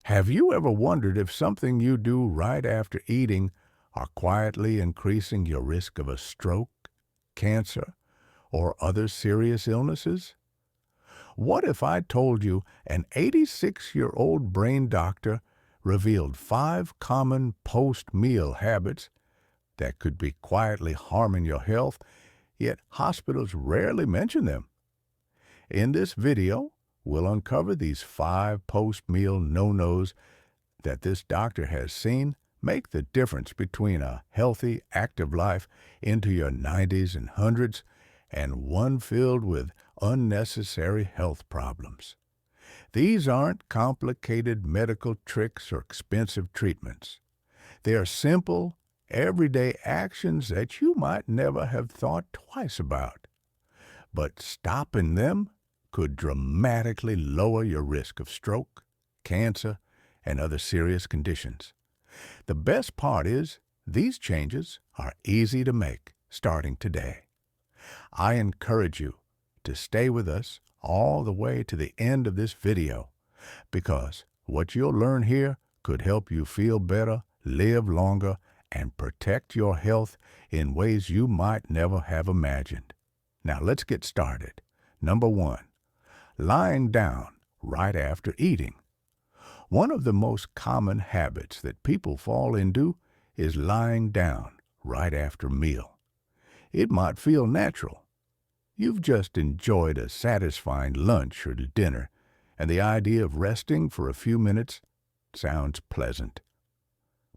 Have you ever wondered if something you do right after eating are quietly increasing your risk of a stroke, cancer, or other serious illnesses? What if I told you an 86-year-old brain doctor revealed 5 common post-meal habits that could be quietly harming your health, yet hospitals rarely mention them? In this video, we'll uncover these 5 post-meal no-nos that this doctor has seen make the difference between a healthy, active life into your 90s and 100s and one filled with unnecessary health problems. These aren't complicated medical tricks or expensive treatments. They are simple, everyday actions that you might never have thought twice about. But stopping them could dramatically lower your risk of stroke, cancer, and other serious conditions. The best part is these changes are easy to make starting today. I encourage you to stay with us all the way to the end of this video, because what you'll learn here could help you feel better, live longer, and protect your health in ways you might never have imagined. Now let's get started. Number 1, lying down right after eating. One of the most common habits that people fall into is lying down right after a meal. It might feel natural. You've just enjoyed a satisfying lunch or dinner, and the idea of resting for a few minutes sounds pleasant.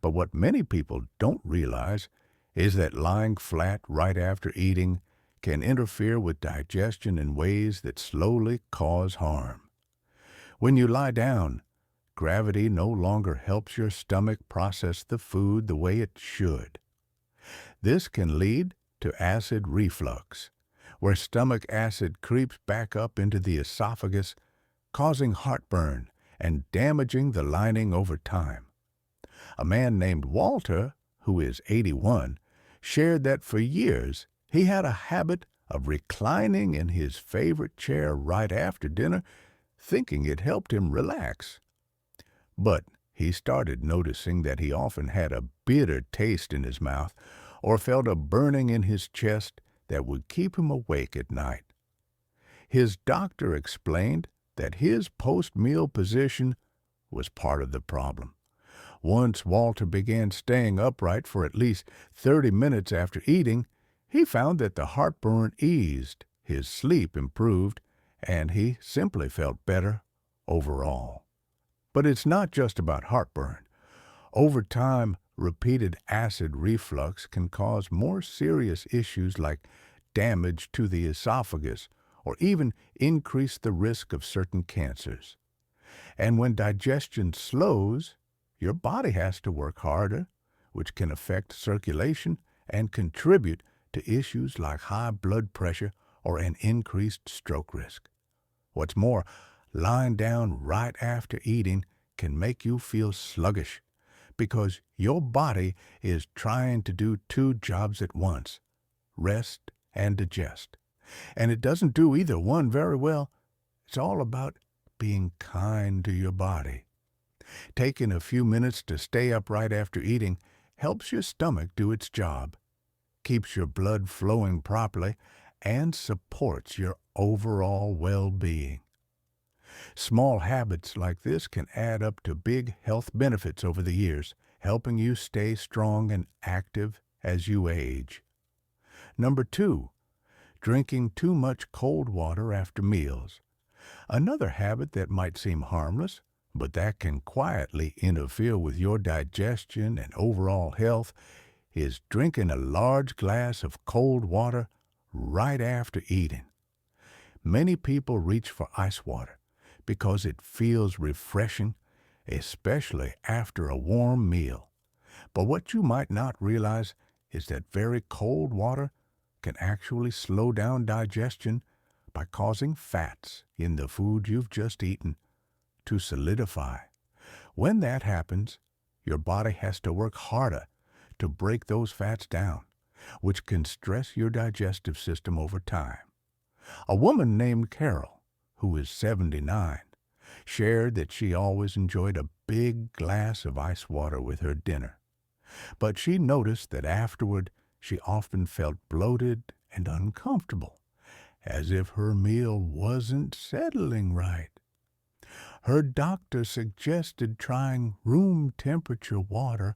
But what many people don't realize is that lying flat right after eating can interfere with digestion in ways that slowly cause harm. When you lie down, gravity no longer helps your stomach process the food the way it should. This can lead to acid reflux, where stomach acid creeps back up into the esophagus, causing heartburn and damaging the lining over time. A man named Walter, who is 81, shared that for years he had a habit of reclining in his favorite chair right after dinner, thinking it helped him relax. But he started noticing that he often had a bitter taste in his mouth or felt a burning in his chest that would keep him awake at night. His doctor explained that his post-meal position was part of the problem. Once Walter began staying upright for at least 30 minutes after eating, he found that the heartburn eased, his sleep improved, and he simply felt better overall. But it's not just about heartburn. Over time, repeated acid reflux can cause more serious issues like damage to the esophagus or even increase the risk of certain cancers. And when digestion slows, your body has to work harder, which can affect circulation and contribute to issues like high blood pressure or an increased stroke risk. What's more, lying down right after eating can make you feel sluggish because your body is trying to do 2 jobs at once, rest and digest. And it doesn't do either one very well. It's all about being kind to your body. Taking a few minutes to stay upright after eating helps your stomach do its job, keeps your blood flowing properly, and supports your overall well-being. Small habits like this can add up to big health benefits over the years, helping you stay strong and active as you age. Number 2, drinking too much cold water after meals. Another habit that might seem harmless, but that can quietly interfere with your digestion and overall health, is drinking a large glass of cold water right after eating. Many people reach for ice water because it feels refreshing, especially after a warm meal. But what you might not realize is that very cold water can actually slow down digestion by causing fats in the food you've just eaten to solidify. When that happens, your body has to work harder to break those fats down, which can stress your digestive system over time. A woman named Carol, who is 79, shared that she always enjoyed a big glass of ice water with her dinner, but she noticed that afterward she often felt bloated and uncomfortable, as if her meal wasn't settling right. Her doctor suggested trying room temperature water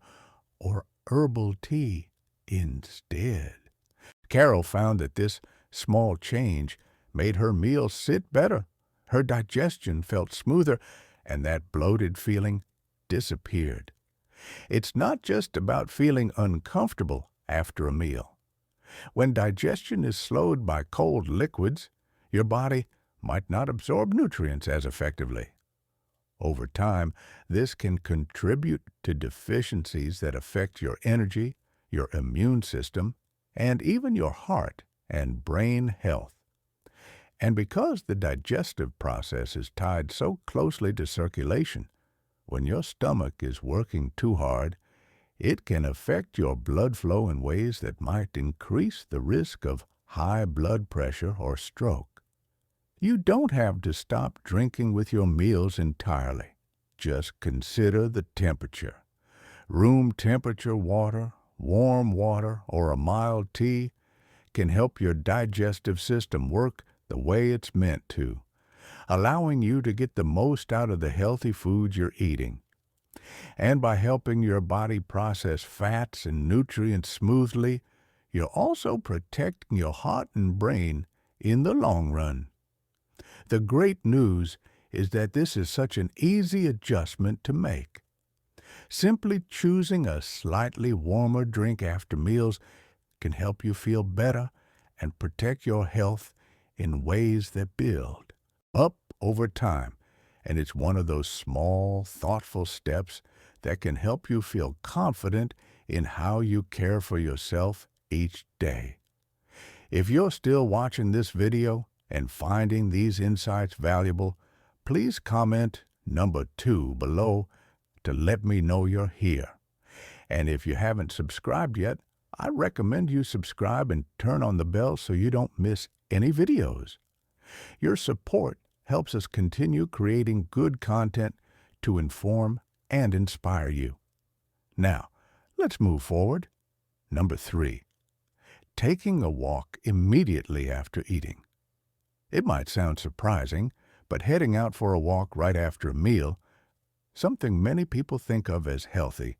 or herbal tea instead. Carol found that this small change made her meals sit better, her digestion felt smoother, and that bloated feeling disappeared. It's not just about feeling uncomfortable after a meal. When digestion is slowed by cold liquids, your body might not absorb nutrients as effectively. Over time, this can contribute to deficiencies that affect your energy, your immune system, and even your heart and brain health. And because the digestive process is tied so closely to circulation, when your stomach is working too hard, it can affect your blood flow in ways that might increase the risk of high blood pressure or stroke. You don't have to stop drinking with your meals entirely. Just consider the temperature. Room temperature water, warm water, or a mild tea can help your digestive system work the way it's meant to, allowing you to get the most out of the healthy foods you're eating. And by helping your body process fats and nutrients smoothly, you're also protecting your heart and brain in the long run. The great news is that this is such an easy adjustment to make. Simply choosing a slightly warmer drink after meals can help you feel better and protect your health in ways that build up over time. And it's one of those small, thoughtful steps that can help you feel confident in how you care for yourself each day. If you're still watching this video and finding these insights valuable, please comment number 2 below to let me know you're here. And if you haven't subscribed yet, I recommend you subscribe and turn on the bell so you don't miss any videos. Your support helps us continue creating good content to inform and inspire you. Now, let's move forward. Number 3, taking a walk immediately after eating. It might sound surprising, but heading out for a walk right after a meal, something many people think of as healthy,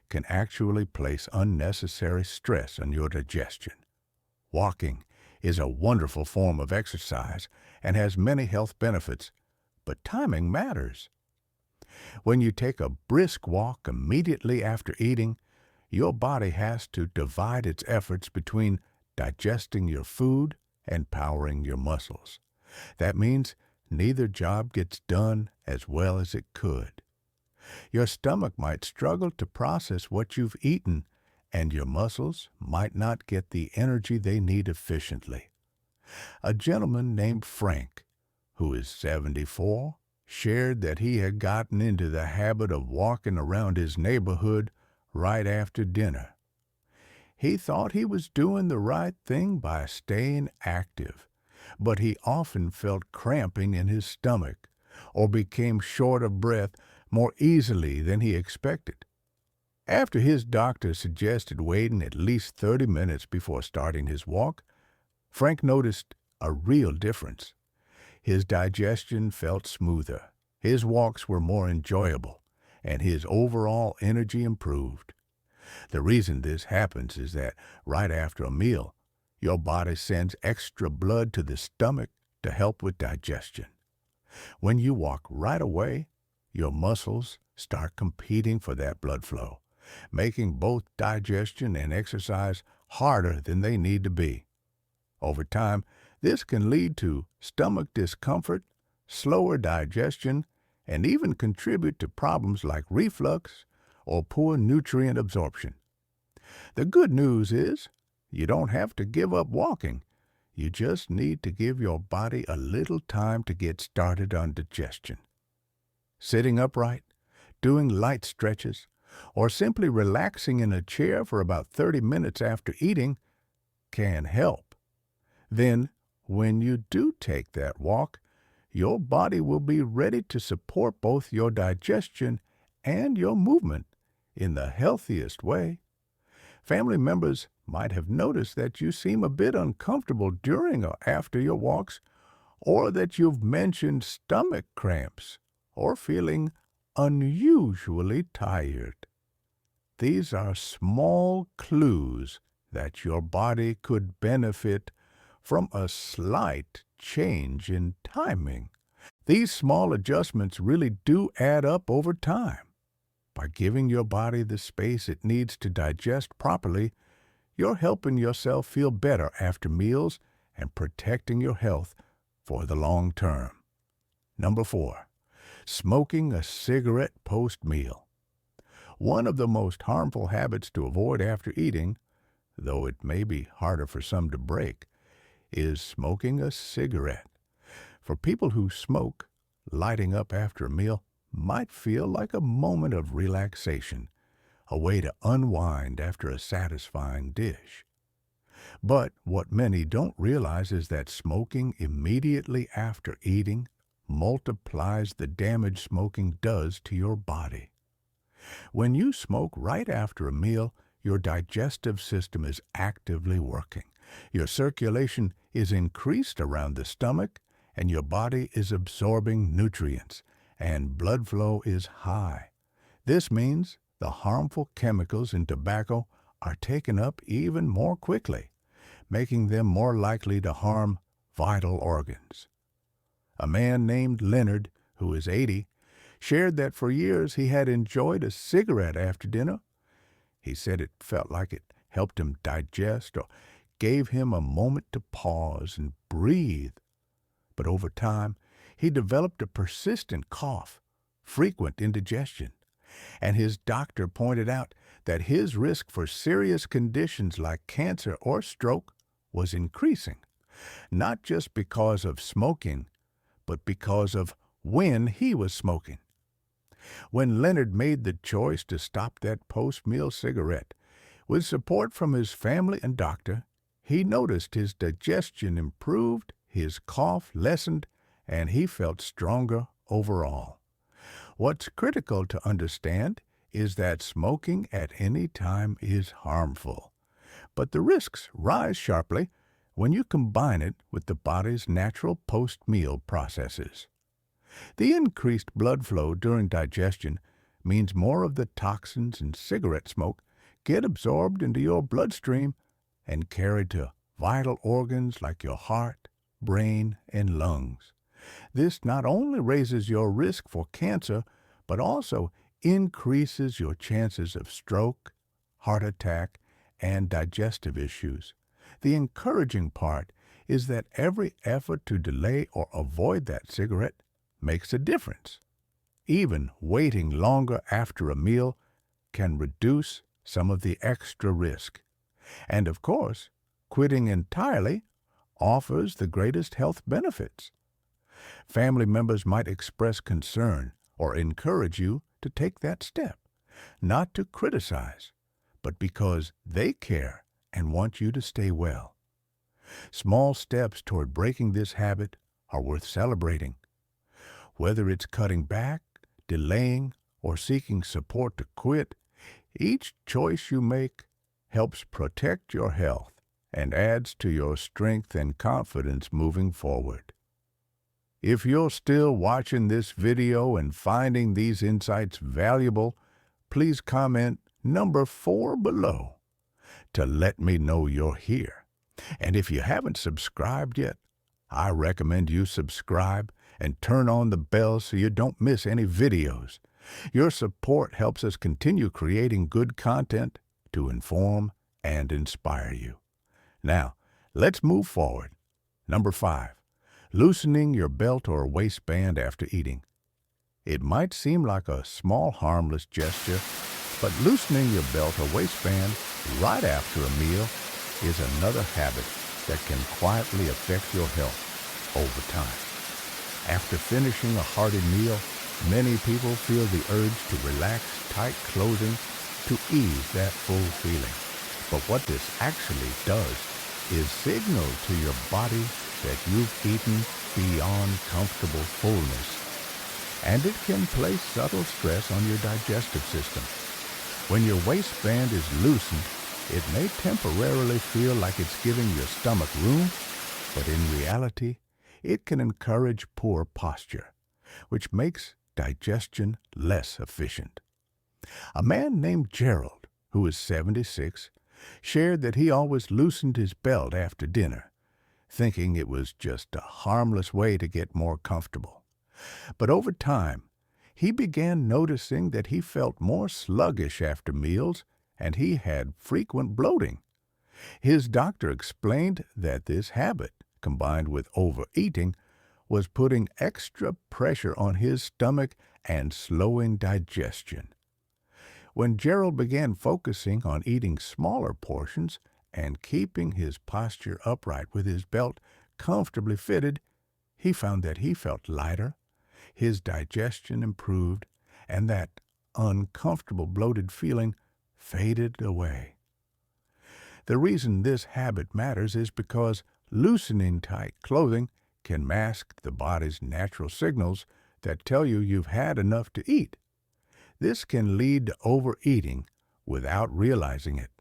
can actually place unnecessary stress on your digestion. Walking is a wonderful form of exercise and has many health benefits, but timing matters. When you take a brisk walk immediately after eating, your body has to divide its efforts between digesting your food and powering your muscles. That means neither job gets done as well as it could. Your stomach might struggle to process what you've eaten, and your muscles might not get the energy they need efficiently. A gentleman named Frank, who is 74, shared that he had gotten into the habit of walking around his neighborhood right after dinner. He thought he was doing the right thing by staying active, but he often felt cramping in his stomach or became short of breath more easily than he expected. After his doctor suggested waiting at least 30 minutes before starting his walk, Frank noticed a real difference. His digestion felt smoother, his walks were more enjoyable, and his overall energy improved. The reason this happens is that right after a meal, your body sends extra blood to the stomach to help with digestion. When you walk right away, your muscles start competing for that blood flow, making both digestion and exercise harder than they need to be. Over time, this can lead to stomach discomfort, slower digestion, and even contribute to problems like reflux or poor nutrient absorption. The good news is you don't have to give up walking. You just need to give your body a little time to get started on digestion. Sitting upright, doing light stretches, or simply relaxing in a chair for about 30 minutes after eating can help. Then, when you do take that walk, your body will be ready to support both your digestion and your movement in the healthiest way. Family members might have noticed that you seem a bit uncomfortable during or after your walks, or that you've mentioned stomach cramps or feeling unusually tired. These are small clues that your body could benefit from a slight change in timing. These small adjustments really do add up over time. By giving your body the space it needs to digest properly, you're helping yourself feel better after meals and protecting your health for the long term. Number 4, smoking a cigarette post-meal. One of the most harmful habits to avoid after eating, though it may be harder for some to break, is smoking a cigarette. For people who smoke, lighting up after a meal might feel like a moment of relaxation, a way to unwind after a satisfying dish. But what many don't realize is that smoking immediately after eating multiplies the damage smoking does to your body. When you smoke right after a meal, your digestive system is actively working. Your circulation is increased around the stomach, and your body is absorbing nutrients, and blood flow is high. This means the harmful chemicals in tobacco are taken up even more quickly, making them more likely to harm vital organs. A man named Leonard, who is 80, shared that for years he had enjoyed a cigarette after dinner. He said it felt like it helped him digest or gave him a moment to pause and breathe. But over time, he developed a persistent cough, frequent indigestion, and his doctor pointed out that his risk for serious conditions like cancer or stroke was increasing, not just because of smoking, but because of when he was smoking. When Leonard made the choice to stop that post-meal cigarette, with support from his family and doctor, he noticed his digestion improved, his cough lessened, and he felt stronger overall. What's critical to understand is that smoking at any time is harmful, but the risks rise sharply when you combine it with the body's natural post-meal processes. The increased blood flow during digestion means more of the toxins in cigarette smoke get absorbed into your bloodstream and carried to vital organs like your heart, brain, and lungs. This not only raises your risk for cancer, but also increases your chances of stroke, heart attack, and digestive issues. The encouraging part is that every effort to delay or avoid that cigarette makes a difference. Even waiting longer after a meal can reduce some of the extra risk. And of course, quitting entirely offers the greatest health benefits. Family members might express concern or encourage you to take that step, not to criticize, but because they care and want you to stay well. Small steps toward breaking this habit are worth celebrating. Whether it's cutting back, delaying, or seeking support to quit, each choice you make helps protect your health and adds to your strength and confidence moving forward. If you're still watching this video and finding these insights valuable, please comment number 4 below to let me know you're here. And if you haven't subscribed yet, I recommend you subscribe and turn on the bell so you don't miss any videos. Your support helps us continue creating good content to inform and inspire you. Now, let's move forward. Number 5, loosening your belt or waistband after eating. It might seem like a small, harmless gesture, but loosening your belt or waistband right after a meal is another habit that can quietly affect your health over time. After finishing a hearty meal, many people feel the urge to relax tight clothing to ease that full feeling. But what this actually does is signal to your body that you've eaten beyond comfortable fullness, and it can place subtle stress on your digestive system. When your waistband is loosened, it may temporarily feel like it's giving your stomach room, but in reality, it can encourage poor posture, which makes digestion less efficient. A man named Gerald, who is 76, shared that he always loosened his belt after dinner, thinking it was just a harmless way to get more comfortable. But over time, he began noticing that he felt more sluggish after meals and he had frequent bloating. His doctor explained that this habit, combined with overeating, was putting extra pressure on his stomach and slowing digestion. When Gerald began focusing on eating smaller portions and keeping his posture upright with his belt comfortably fitted, he found that he felt lighter, his digestion improved, and that uncomfortable bloated feeling faded away. The reason this habit matters is because loosening tight clothing can mask the body's natural signals that tell you you've had enough to eat. This can lead to overeating without realizing it.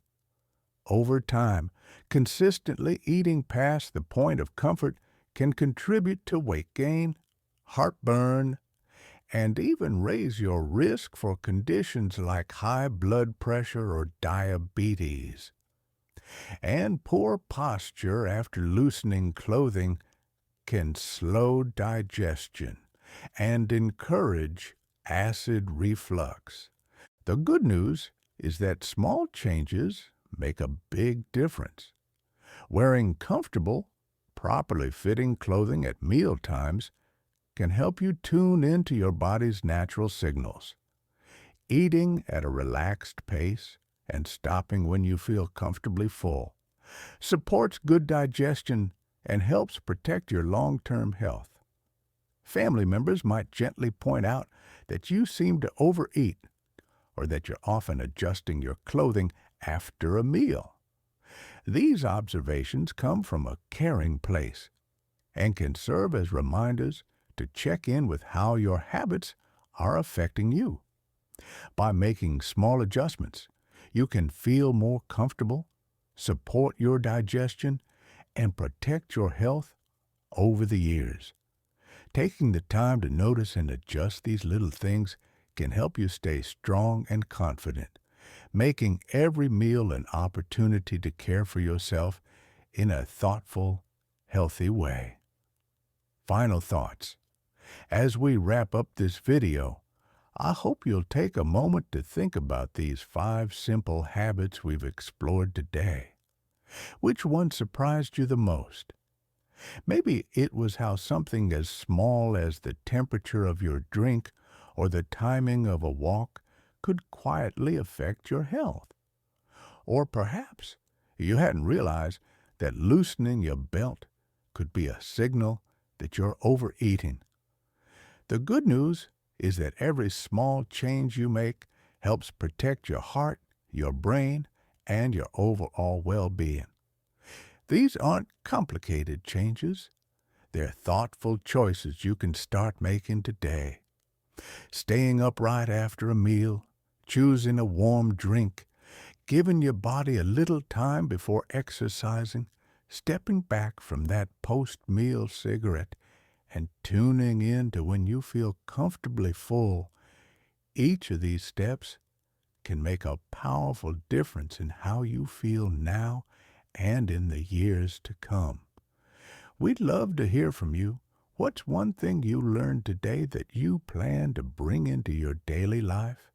Over time, consistently eating past the point of comfort can contribute to weight gain, heartburn, and even raise your risk for conditions like high blood pressure or diabetes. And poor posture after loosening clothing can slow digestion and encourage acid reflux. The good news is that small changes make a big difference. Wearing comfortable, properly fitting clothing at meal times can help you tune into your body's natural signals. Eating at a relaxed pace and stopping when you feel comfortably full supports good digestion and helps protect your long-term health. Family members might gently point out that you seem to overeat or that you're often adjusting your clothing after a meal. These observations come from a caring place and can serve as reminders to check in with how your habits are affecting you. By making small adjustments, you can feel more comfortable, support your digestion, and protect your health over the years. Taking the time to notice and adjust these little things can help you stay strong and confident, making every meal an opportunity to care for yourself in a thoughtful, healthy way. Final thoughts. As we wrap up this video, I hope you'll take a moment to think about these 5 simple habits we've explored today. Which one surprised you the most? Maybe it was how something as small as the temperature of your drink or the timing of a walk could quietly affect your health. Or perhaps you hadn't realized that loosening your belt could be a signal that you're overeating. The good news is that every small change you make helps protect your heart, your brain, and your overall well-being. These aren't complicated changes. They're thoughtful choices you can start making today. Staying upright after a meal, choosing a warm drink, giving your body a little time before exercising, stepping back from that post-meal cigarette, and tuning in to when you feel comfortably full. Each of these steps can make a powerful difference in how you feel now and in the years to come. We'd love to hear from you. What's one thing you learned today that you plan to bring into your daily life?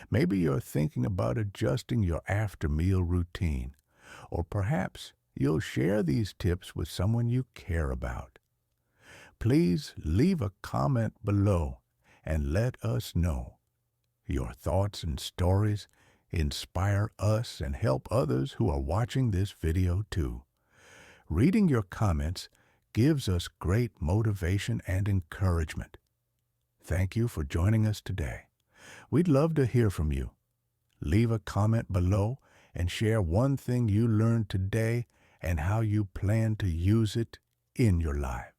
Maybe you're thinking about adjusting your after-meal routine, or perhaps you'll share these tips with someone you care about. Please leave a comment below and let us know. Your thoughts and stories inspire us and help others who are watching this video too. Reading your comments gives us great motivation and encouragement. Thank you for joining us today. We'd love to hear from you. Leave a comment below and share one thing you learned today and how you plan to use it in your life.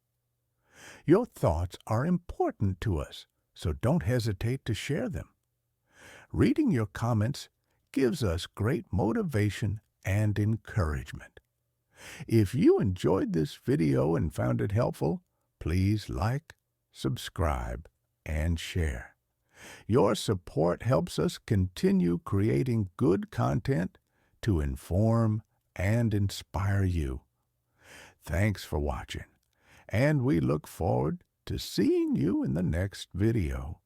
Your thoughts are important to us, so don't hesitate to share them. Reading your comments gives us great motivation and encouragement. If you enjoyed this video and found it helpful, please like, subscribe, and share. Your support helps us continue creating good content to inform and inspire you. Thanks for watching, and we look forward to seeing you in the next video.